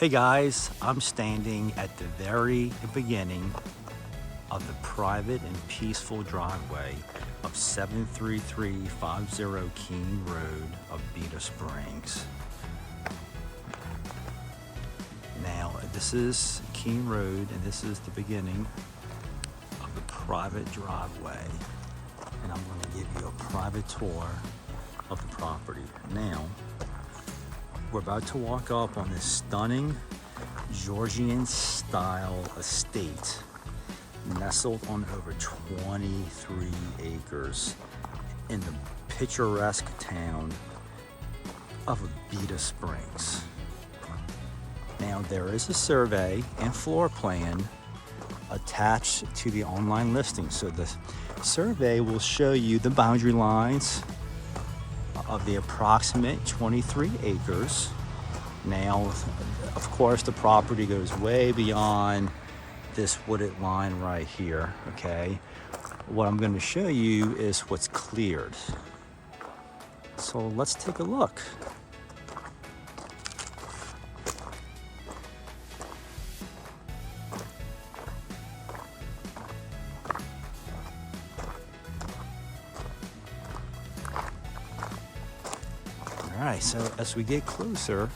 Hey guys, I'm standing at the very beginning of the private and peaceful driveway of 73350 Keene Road, Abita Springs. Now, this is Keene Road, and this is the beginning of the private driveway. And I'm going to give you a private tour of the property. Now, we're about to walk up on this stunning Georgian-style estate nestled on over 23 acres in the picturesque town of Abita Springs. Now, there is a survey and floor plan attached to the online listing. So the survey will show you the boundary lines of the approximate 23 acres. Now, of course, the property goes way beyond this wooded line right here, okay? What I'm going to show you is what's cleared. So let's take a look. All right, so as we get closer,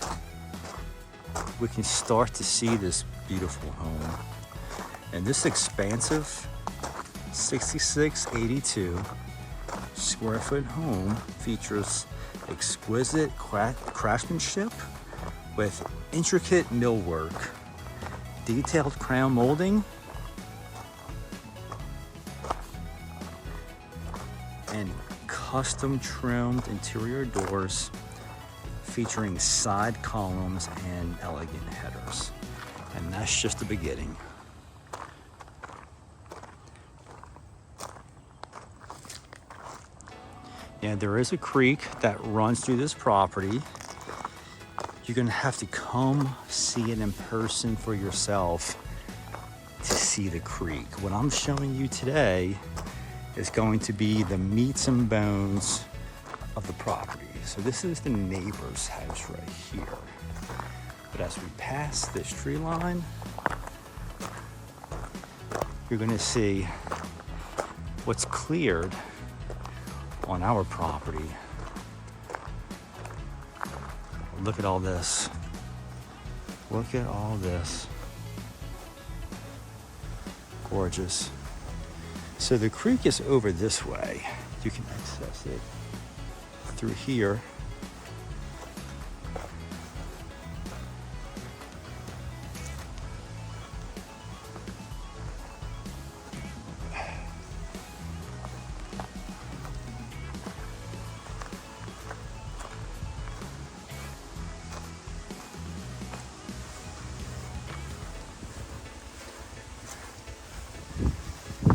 we can start to see this beautiful home. And this expansive 6682 square foot home features exquisite craftsmanship with intricate millwork, detailed crown molding, and custom trimmed interior doors featuring side columns and elegant headers. And that's just the beginning. Yeah, there is a creek that runs through this property. You're gonna have to come see it in person for yourself to see the creek. What I'm showing you today is going to be the meats and bones of the property. So this is the neighbor's house right here. But as we pass this tree line, you're gonna see what's cleared on our property. Look at all this. Look at all this. Gorgeous. So the creek is over this way. You can access it through here.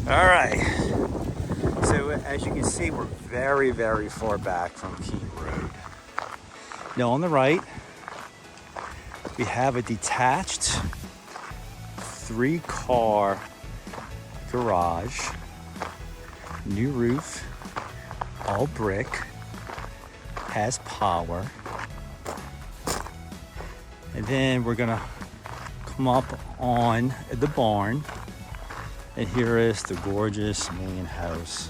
All right, so as you can see, we're very, very far back from Keene Road. Now on the right, we have a detached 3-car garage, new roof, all brick, has power. And then we're gonna come up on the barn. And here is the gorgeous main house.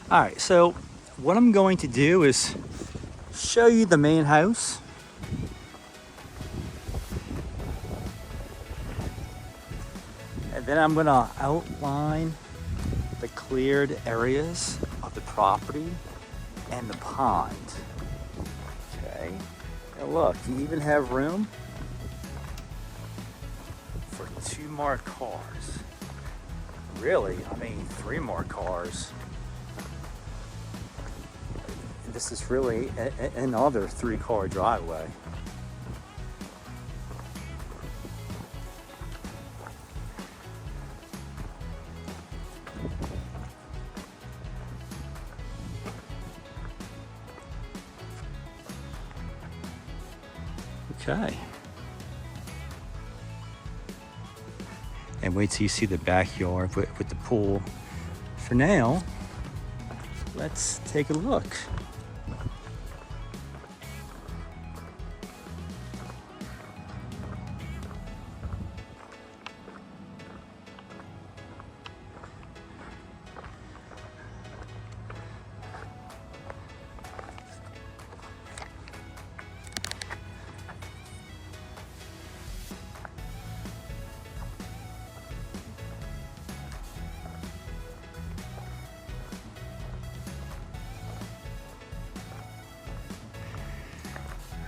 All right, so what I'm going to do is show you the main house. And then I'm gonna outline the cleared areas of the property and the pond. Okay, and look, you even have room for 2 more cars. Really, I mean, 3 more cars. This is really another 3-car driveway. Okay. And wait till you see the backyard with the pool. For now, let's take a look.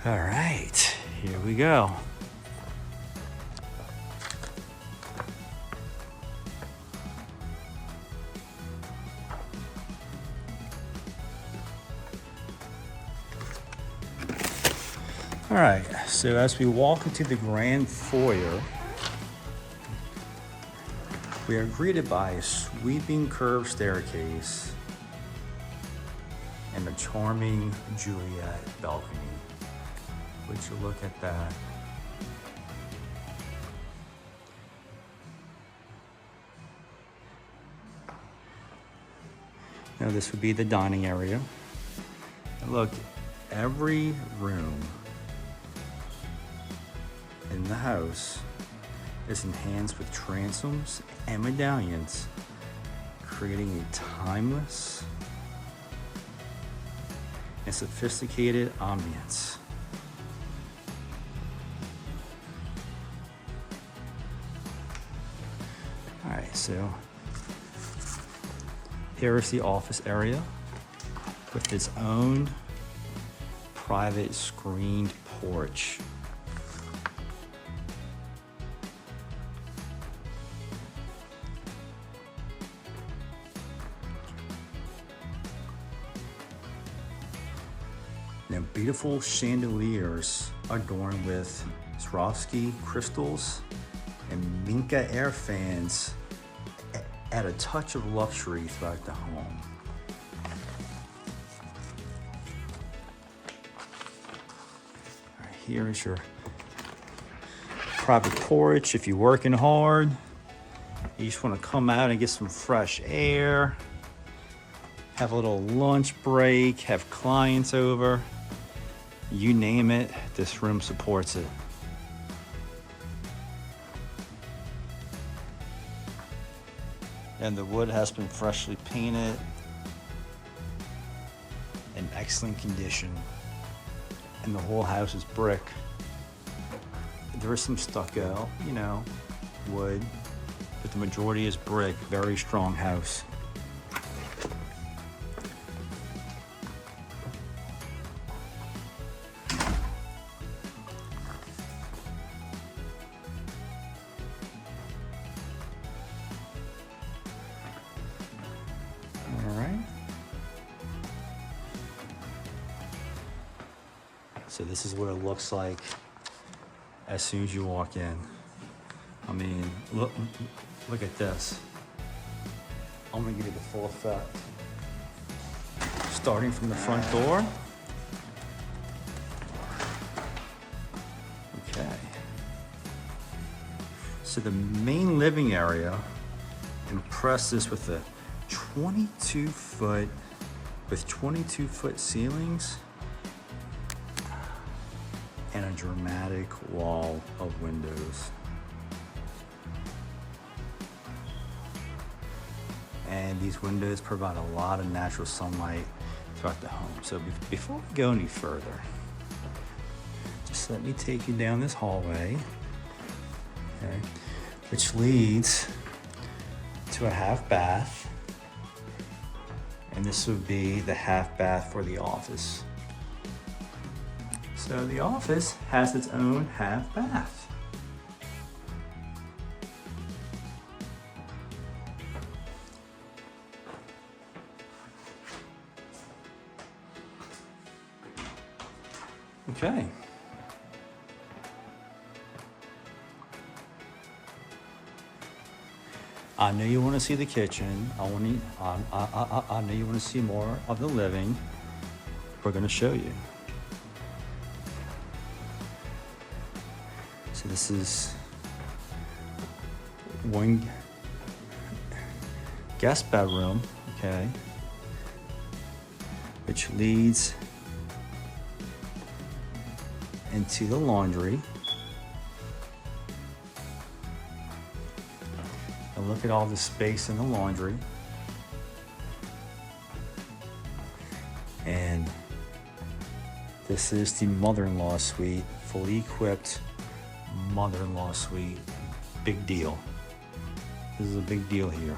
All right, here we go. All right, so as we walk into the grand foyer, we are greeted by a sweeping curved staircase and a charming Juliette balcony. Would you look at that? Now this would be the dining area. And look, every room in the house is enhanced with transoms and medallions, creating a timeless and sophisticated ambiance. All right, so here is the office area with its own private screened porch. Now, beautiful chandeliers adorned with Swarovski crystals and Minka-air fans add a touch of luxury throughout the home. All right, here is your private porch. If you're working hard, you just want to come out and get some fresh air, have a little lunch break, have clients over, you name it, this room supports it. And the wood has been freshly painted in excellent condition. And the whole house is brick. There is some stucco, you know, wood, but the majority is brick. Very strong house. So this is what it looks like as soon as you walk in. I mean, look at this. I'm gonna give you the full effect. Starting from the front door. Okay. So the main living area impresses with a 22-foot ceilings and a dramatic wall of windows. And these windows provide a lot of natural sunlight throughout the home. So before we go any further, just let me take you down this hallway, okay, which leads to a half bath. And this would be the half bath for the office. So the office has its own half bath. Okay. I know you want to see the kitchen. I know you want to see more of the living. We're going to show you. So this is one guest bedroom, okay, which leads into the laundry. And look at all the space in the laundry. And this is the mother-in-law suite, fully equipped mother-in-law suite. Big deal. This is a big deal here.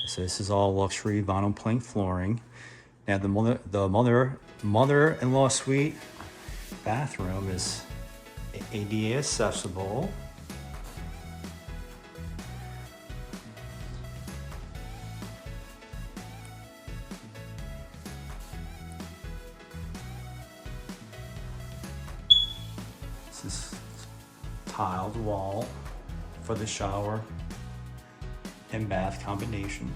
So this is all luxury vinyl plank flooring. Now the mother-in-law suite bathroom is ADA accessible. This is tiled wall for the shower and bath combination.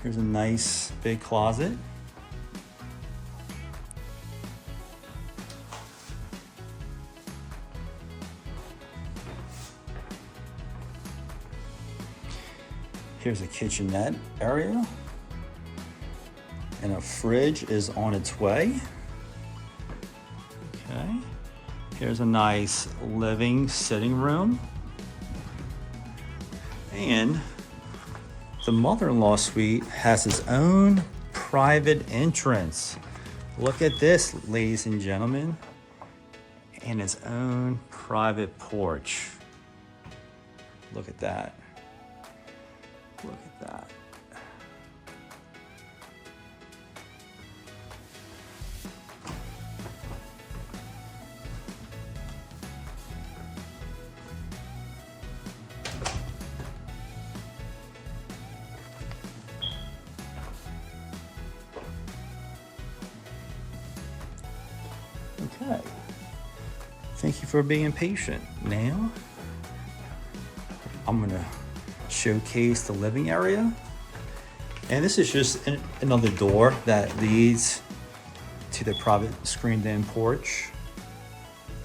Here's a nice big closet. Here's a kitchenette area. And a fridge is on its way. Okay. Here's a nice living sitting room. And the mother-in-law suite has its own private entrance. Look at this, ladies and gentlemen. And its own private porch. Look at that. Look at that. Okay. Thank you for being patient. Now, I'm gonna showcase the living area. And this is just another door that leads to the private screened-in porch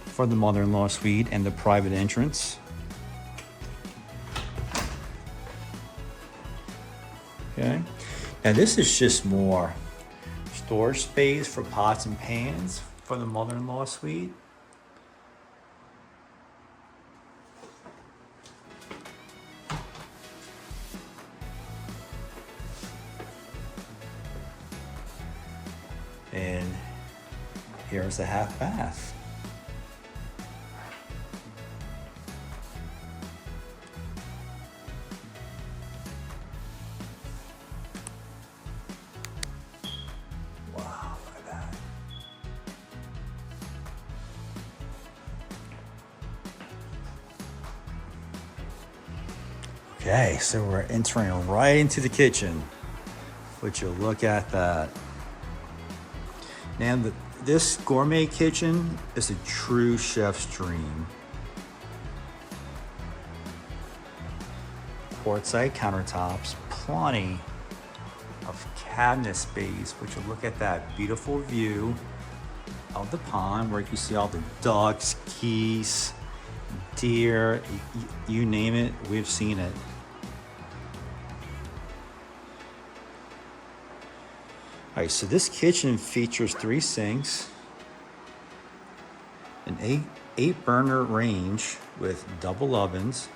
for the mother-in-law suite and the private entrance. Okay. Now this is just more storage space for pots and pans for the mother-in-law suite. And here's the half bath. Wow, look at that. Okay, so we're entering right into the kitchen. Would you look at that? Now, this gourmet kitchen is a true chef's dream. Quartzite countertops, plenty of cabinet space, which will look at that beautiful view of the pond where you can see all the ducks, geese, deer, you name it, we've seen it. All right, so this kitchen features 3 sinks, an 8 burner range with double ovens,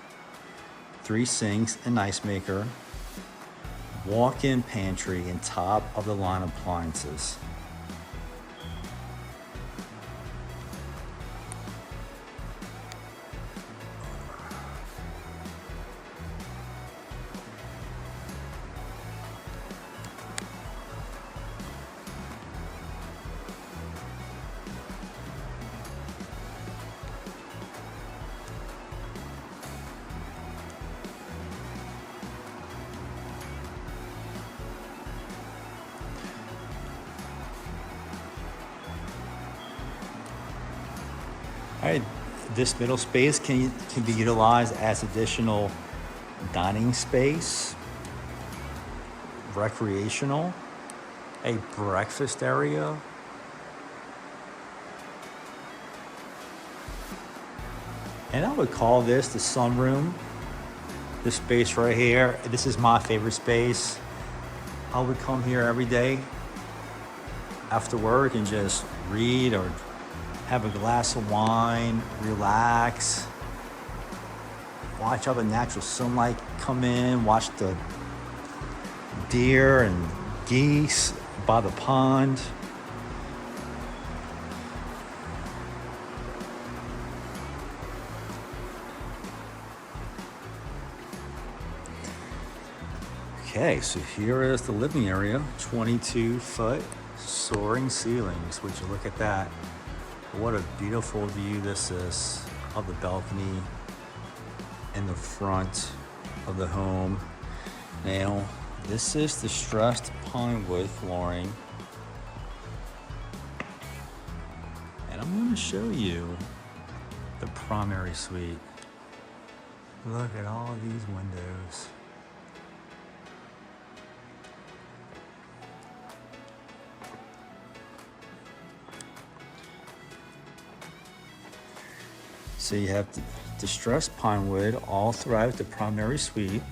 3 sinks, an ice maker, walk-in pantry, and top of the line appliances. All right, this middle space can be utilized as additional dining space, recreational, a breakfast area, And I would call this the sunroom. This space right here, this is my favorite space. I would come here every day after work and just read or have a glass of wine, relax, watch all the natural sunlight come in, watch the deer and geese by the pond. Okay, so here is the living area, 22-foot soaring ceilings. Would you look at that? What a beautiful view this is of the balcony in the front of the home. Now, this is distressed pine wood flooring. And I'm going to show you the primary suite. Look at all these windows. So you have distressed pine wood all throughout the primary suite.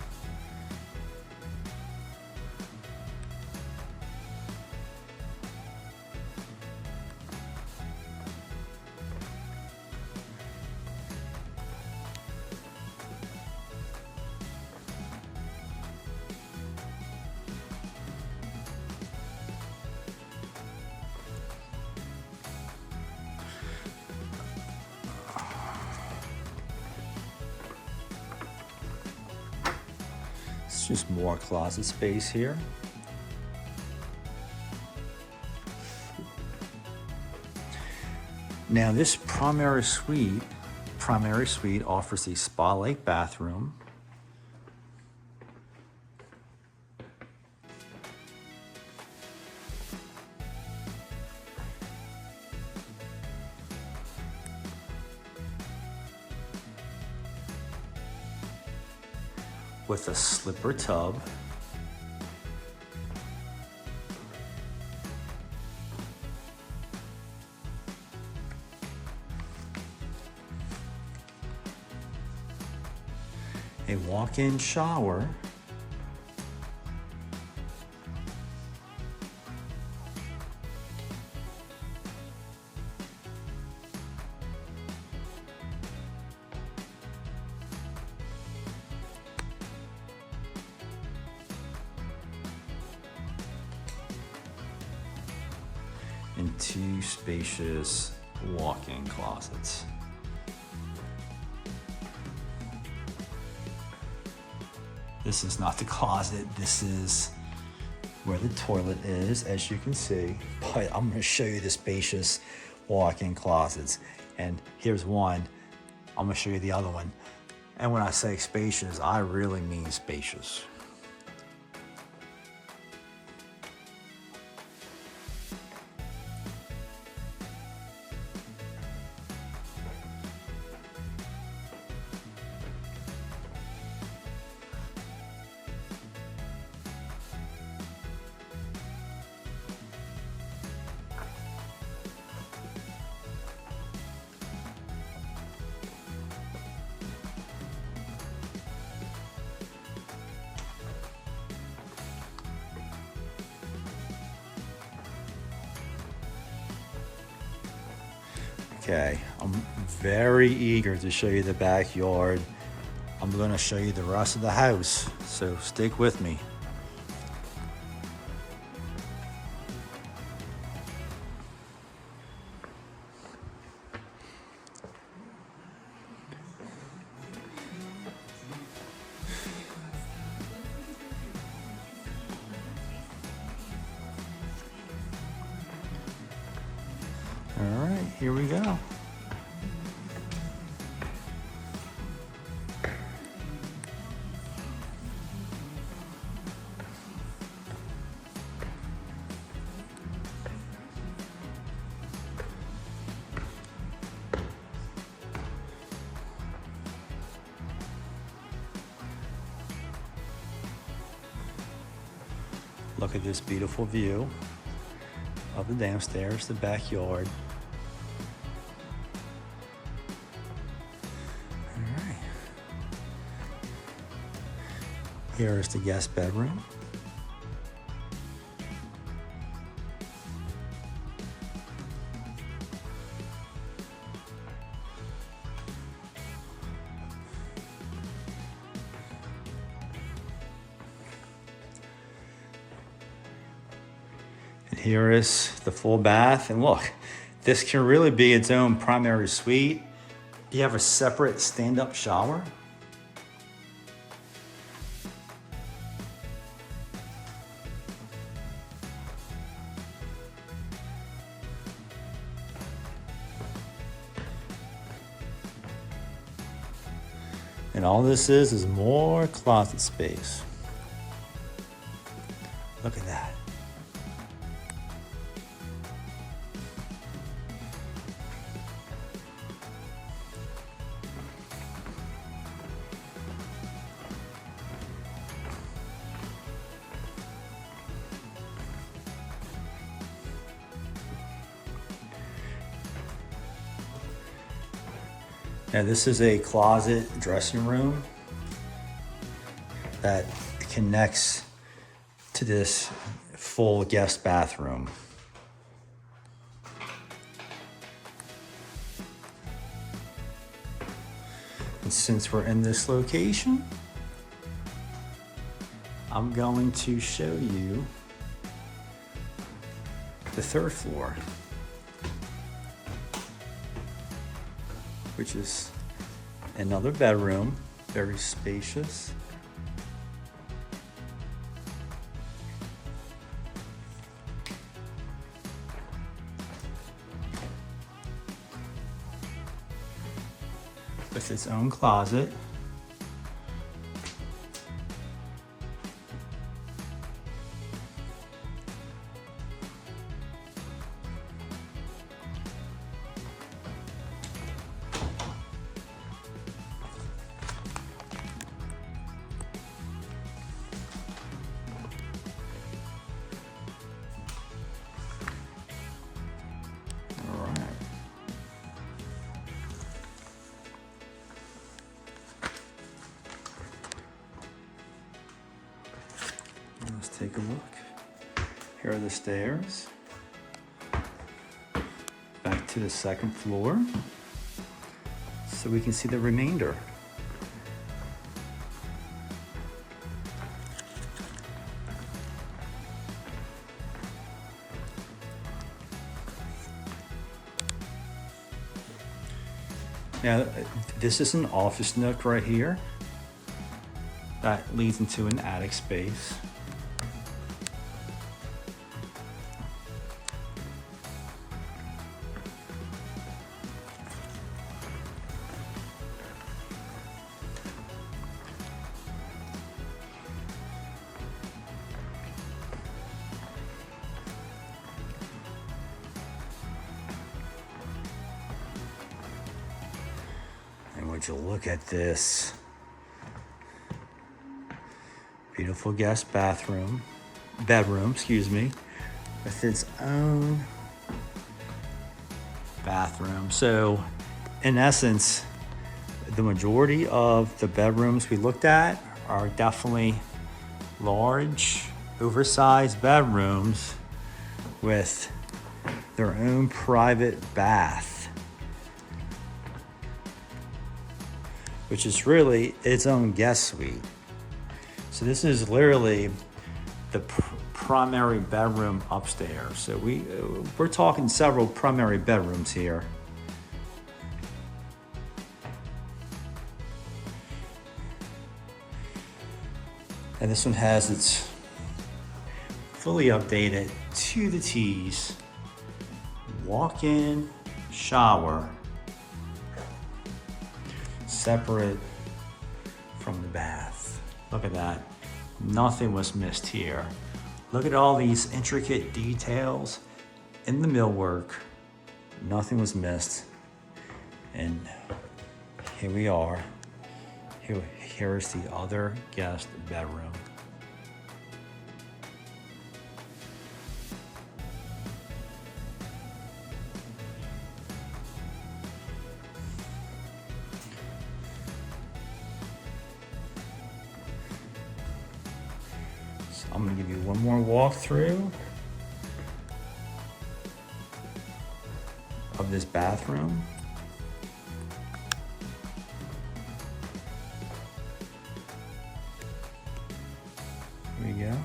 Just more closet space here. Now this primary suite offers a spa-like bathroom. With a slipper tub. A walk-in shower. And two spacious walk-in closets. This is not the closet, this is where the toilet is, as you can see. But I'm gonna show you the spacious walk-in closets. And here's one, I'm gonna show you the other one. And when I say spacious, I really mean spacious. Okay, I'm very eager to show you the backyard. I'm going to show you the rest of the house, so stick with me. All right, here we go. Look at this beautiful view of the downstairs, the backyard. Here is the guest bedroom. And here is the full bath. And look, this can really be its own primary suite. You have a separate stand-up shower. And all this is more closet space. Look at that. Now this is a closet dressing room that connects to this full guest bathroom. And since we're in this location, I'm going to show you the third floor, which is another bedroom, very spacious. With its own closet. Let's take a look. Here are the stairs. Back to the second floor, so we can see the remainder. Now, this is an office nook right here that leads into an attic space. And would you look at this beautiful guest bedroom, with its own bathroom. So in essence, the majority of the bedrooms we looked at are definitely large, oversized bedrooms with their own private bath, which is really its own guest suite. So this is literally the primary bedroom upstairs. So we're talking several primary bedrooms here. And this one has its fully updated to the T's walk-in shower, separate from the bath. Look at that. Nothing was missed here. Look at all these intricate details in the millwork. Nothing was missed. And here we are. Here is the other guest bedroom. I'm gonna give you one more walkthrough of this bathroom. Here we go.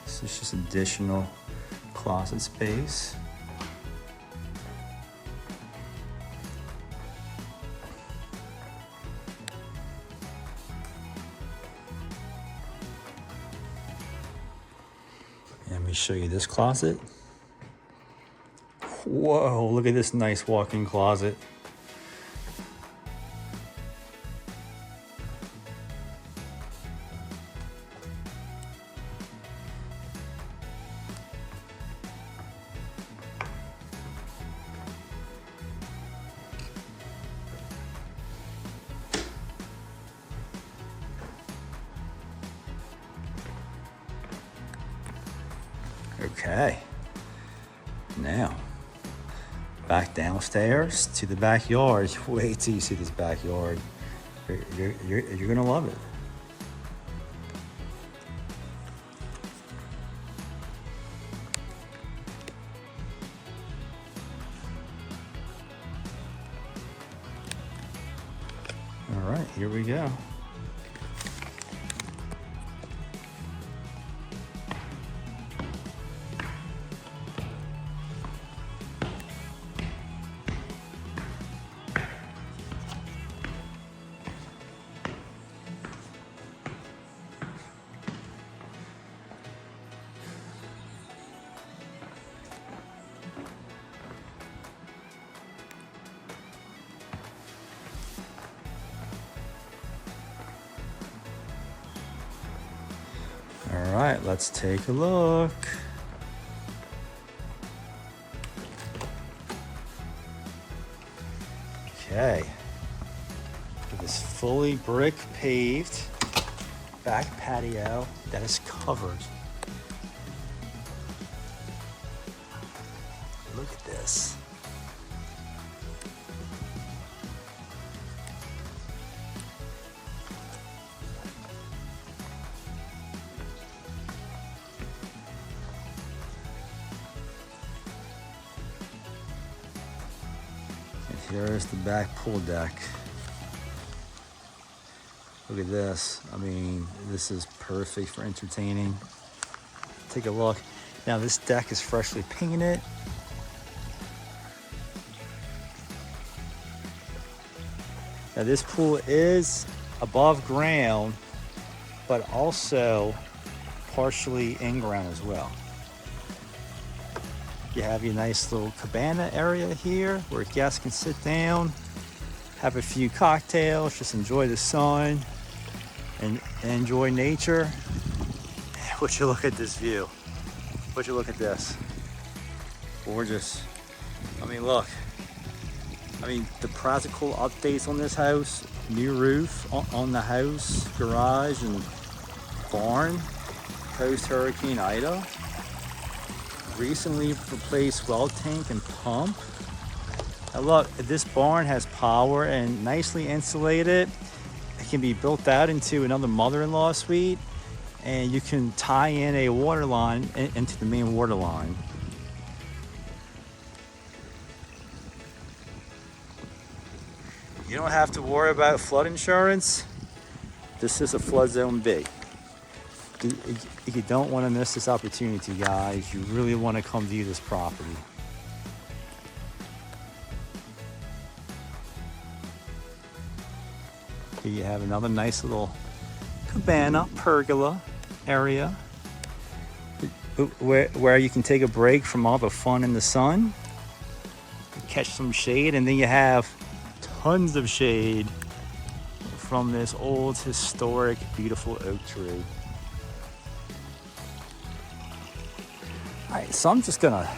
This is just additional closet space. And let me show you this closet. Whoa, look at this nice walk-in closet. Okay, now back downstairs to the backyard. Wait till you see this backyard. You're gonna love it. All right, here we go. All right, let's take a look. Okay, this fully brick paved back patio that is covered. Look at this. Here's the back pool deck. Look at this. I mean, this is perfect for entertaining. Take a look. Now this deck is freshly painted. Now this pool is above ground, but also partially in ground as well. You have your nice little cabana area here where guests can sit down, have a few cocktails, just enjoy the sun and enjoy nature. Would you look at this view? Would you look at this? Gorgeous. I mean, look. I mean, the practical updates on this house: new roof on the house, garage and barn, post-Hurricane Ida. Recently replaced well tank and pump. Now look, this barn has power and nicely insulated. It can be built out into another mother-in-law suite, and you can tie in a water line into the main water line. You don't have to worry about flood insurance. This is a flood zone B. You don't want to miss this opportunity, guys. You really want to come view this property. Here you have another nice little cabana, pergola area where you can take a break from all the fun in the sun, catch some shade, and then you have tons of shade from this old, historic, beautiful oak tree. All right, so I'm just gonna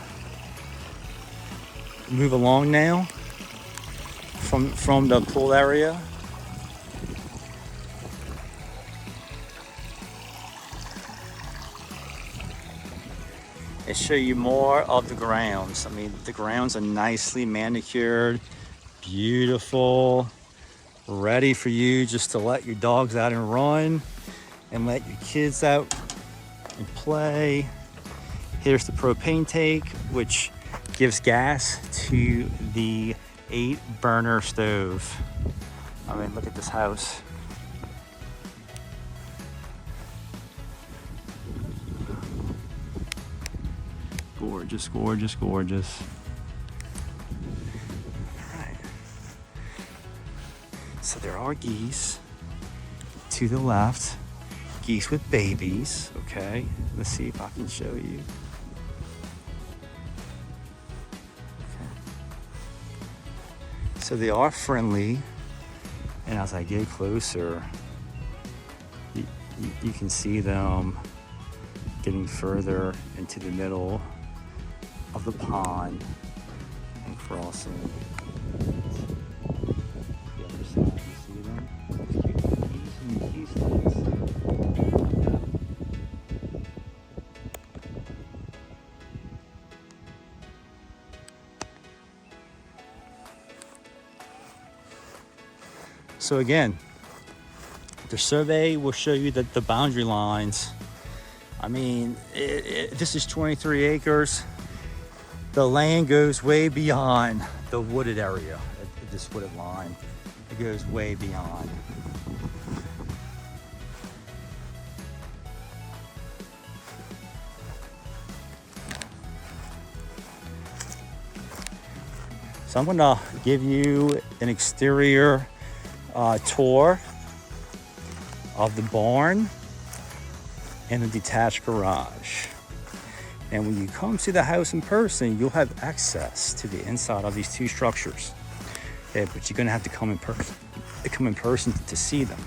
move along now from the pool area. And show you more of the grounds. I mean, the grounds are nicely manicured, beautiful. ready for you just to let your dogs out and run and let your kids out and play. Here's the propane tank, which gives gas to the 8-burner stove. I mean, look at this house. Gorgeous, gorgeous, gorgeous. All right. So there are geese to the left, geese with babies, okay? Let's see if I can show you. Okay. So they are friendly, and as I get closer, you can see them getting further into the middle of the pond and crossing. The other side, you see them? Those cute geese. So again, the survey will show you that the boundary lines. I mean, this is 23 acres. The land goes way beyond the wooded area, this wooded line. It goes way beyond. So I'm gonna give you an exterior tour of the barn and the detached garage. And when you come to the house in person, you'll have access to the inside of these two structures. Okay, but you're gonna have to come in person to see them.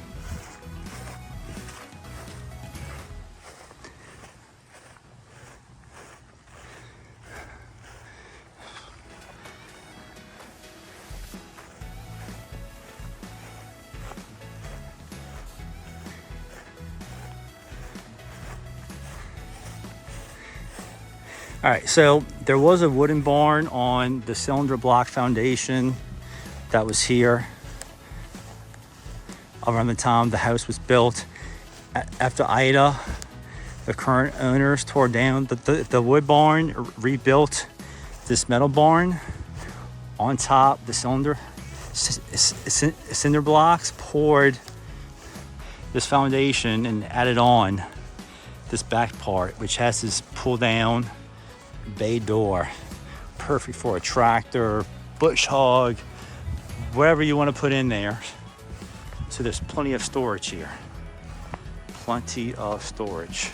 All right, so there was a wooden barn on the cylinder block foundation that was here around the time the house was built. After Ida, the current owners tore down the wood barn, rebuilt this metal barn on top. The cinder blocks, poured this foundation and added on this back part, which has this pull down bay door, perfect for a tractor, bush hog, whatever you want to put in there. So there's plenty of storage here, plenty of storage.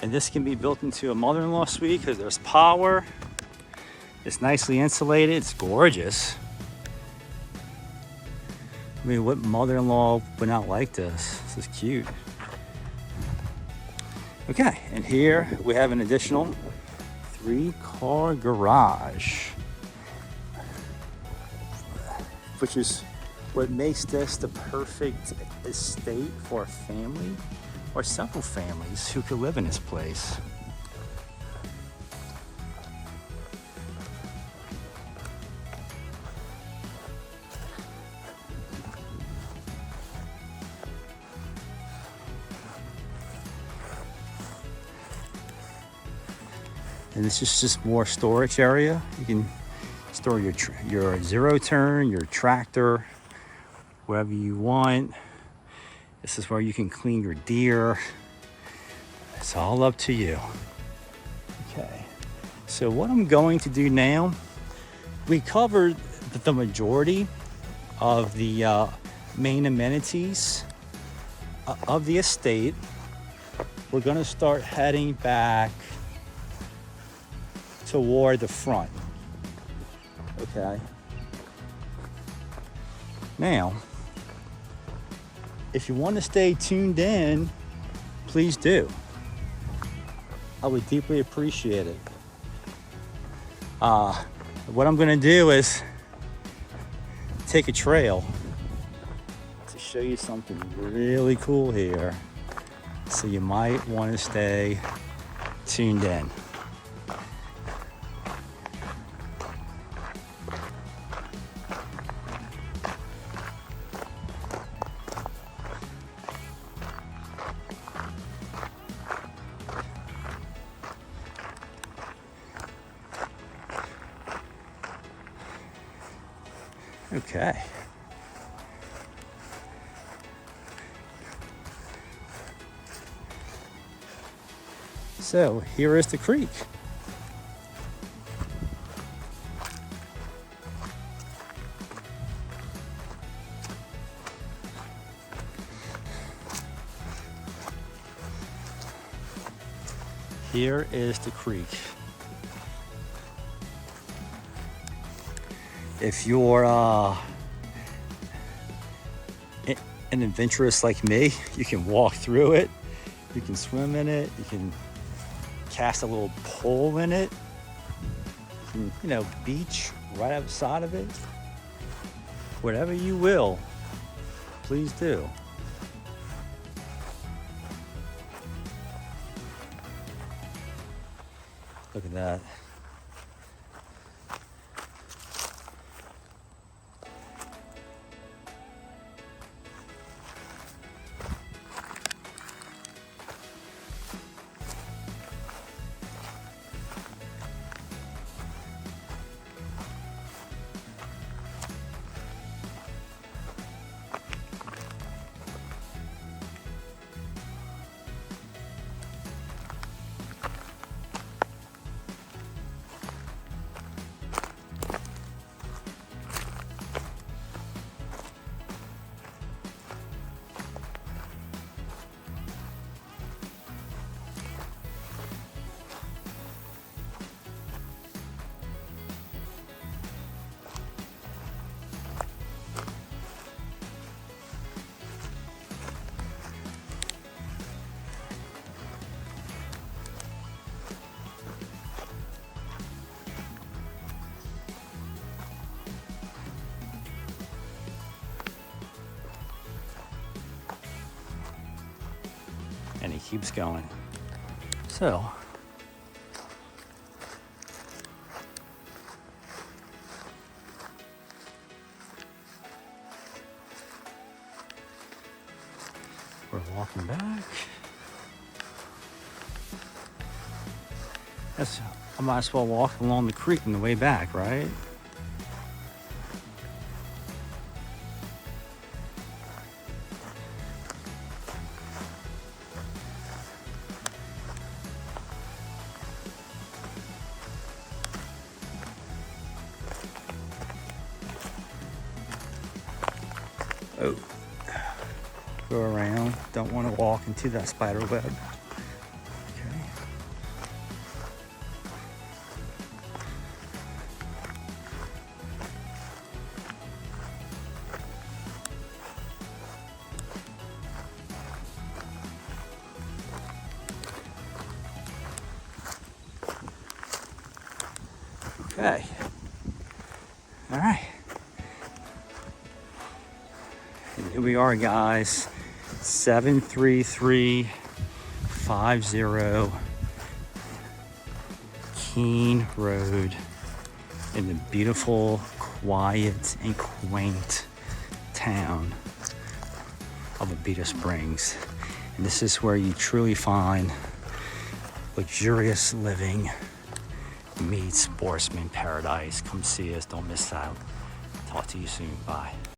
And this can be built into a mother-in-law suite because there's power. It's nicely insulated. It's gorgeous. I mean, what mother-in-law would not like this? This is cute. Okay, and here we have an additional 3-car garage, which is what makes this the perfect estate for a family or several families who could live in this place. And this is just more storage area. You can store your zero turn, your tractor, wherever you want. This is where you can clean your deer. It's all up to you. Okay, so what I'm going to do now, we covered the majority of the main amenities of the estate. We're gonna start heading back toward the front, okay? Now, if you want to stay tuned in, please do. I would deeply appreciate it. What I'm gonna do is take a trail to show you something really cool here. So you might want to stay tuned in. Okay. So here is the creek. Here is the creek. If you're an adventurous like me, you can walk through it, you can swim in it, you can cast a little pole in it, you can, beach right outside of it. Whatever you will, please do. Look at that. And he keeps going. So, we're walking back. I might as well walk along the creek on the way back, right? Oh, go around. Don't want to walk into that spider web. Okay. All right. And here we are, guys. 73350 Keene Road in the beautiful, quiet, and quaint town of Abita Springs. And this is where you truly find luxurious living meets sportsman paradise. Come see us. Don't miss out. Talk to you soon. Bye.